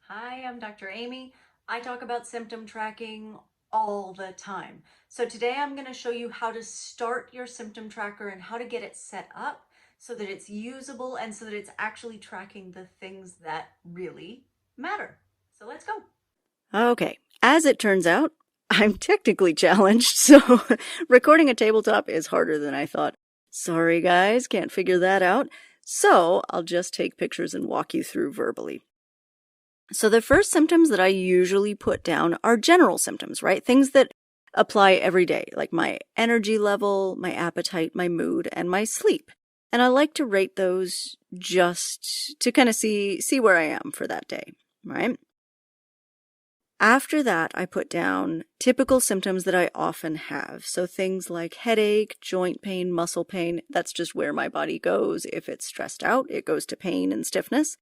Hi, I'm Dr. Amy. I talk about symptom tracking all the time. So today I'm going to show you how to start your symptom tracker and how to get it set up so that it's usable and so that it's actually tracking the things that really matter. So let's go. Okay, as it turns out, I'm technically challenged, so recording a tabletop is harder than I thought. Sorry guys, can't figure that out. So I'll just take pictures and walk you through verbally. So the first symptoms that I usually put down are general symptoms, right? Things that apply every day, like my energy level, my appetite, my mood, and my sleep. And I like to rate those just to kind of see where I am for that day, right? After that, I put down typical symptoms that I often have. So things like headache, joint pain, muscle pain, that's just where my body goes. If it's stressed out, it goes to pain and stiffness,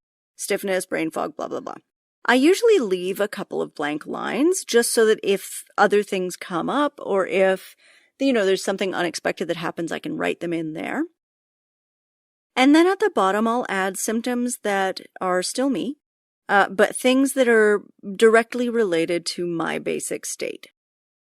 brain fog, blah, blah, blah. I usually leave a couple of blank lines just so that if other things come up or if, there's something unexpected that happens, I can write them in there. And then at the bottom, I'll add symptoms that are still me. But things that are directly related to my basic state.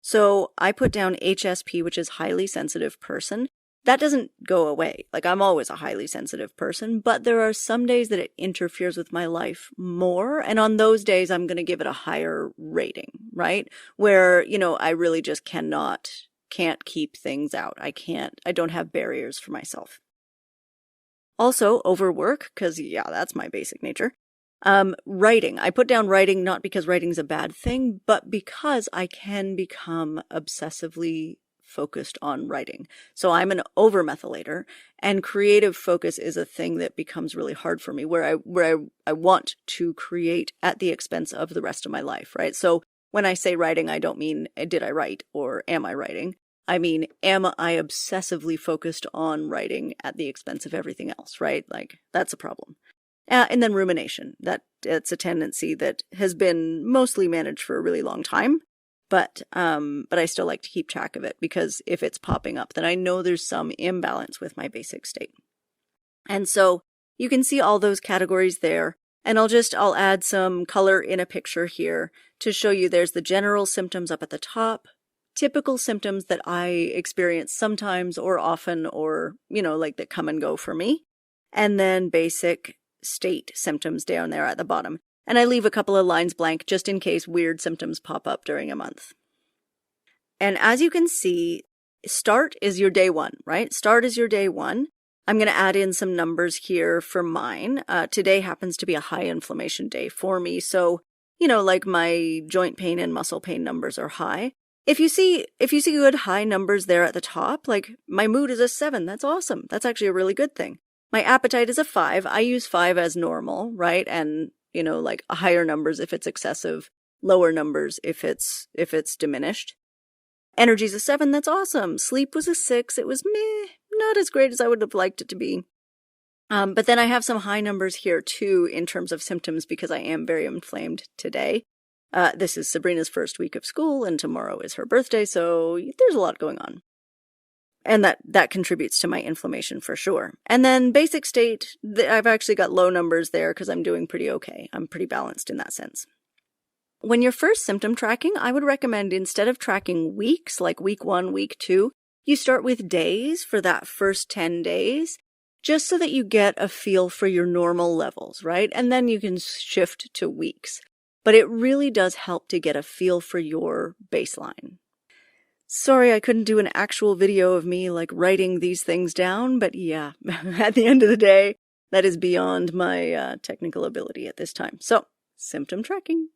So I put down HSP, which is highly sensitive person. That doesn't go away. Like, I'm always a highly sensitive person, but there are some days that it interferes with my life more. And on those days, I'm going to give it a higher rating, right? Where, I really just can't keep things out. I don't have barriers for myself. Also, overwork, because that's my basic nature. Writing. I put down writing not because writing's a bad thing, but because I can become obsessively focused on writing. So I'm an over-methylator, and creative focus is a thing that becomes really hard for me, where I want to create at the expense of the rest of my life, right? So when I say writing, I don't mean did I write or am I writing? I mean, am I obsessively focused on writing at the expense of everything else, right? Like, that's a problem. And then rumination. It's a tendency that has been mostly managed for a really long time, but I still like to keep track of it because if it's popping up, then I know there's some imbalance with my basic state. And so you can see all those categories there, and I'll add some color in a picture here to show you there's the general symptoms up at the top, typical symptoms that I experience sometimes or often or, like that come and go for me, and then basic state symptoms down there at the bottom. And I leave a couple of lines blank just in case weird symptoms pop up during a month. And as you can see, start is your day one, right? Start is your day one. I'm going to add in some numbers here for mine. Today happens to be a high inflammation day for me. So, like my joint pain and muscle pain numbers are high. If you see good high numbers there at the top, like my mood is a 7, that's awesome. That's actually a really good thing. My appetite is a 5. I use 5 as normal, right? And, like higher numbers if it's excessive, lower numbers if it's diminished. Energy's a 7. That's awesome. Sleep was a 6. It was not as great as I would have liked it to be. But then I have some high numbers here too in terms of symptoms because I am very inflamed today. This is Sabrina's first week of school and tomorrow is her birthday, so there's a lot going on. And that contributes to my inflammation for sure. And then basic state, I've actually got low numbers there because I'm doing pretty okay. I'm pretty balanced in that sense. When you're first symptom tracking, I would recommend instead of tracking weeks, like week 1, week 2, you start with days for that first 10 days, just so that you get a feel for your normal levels, right? And then you can shift to weeks. But it really does help to get a feel for your baseline. Sorry I couldn't do an actual video of me like writing these things down, but yeah, at the end of the day, that is beyond my technical ability at this time. So, symptom tracking.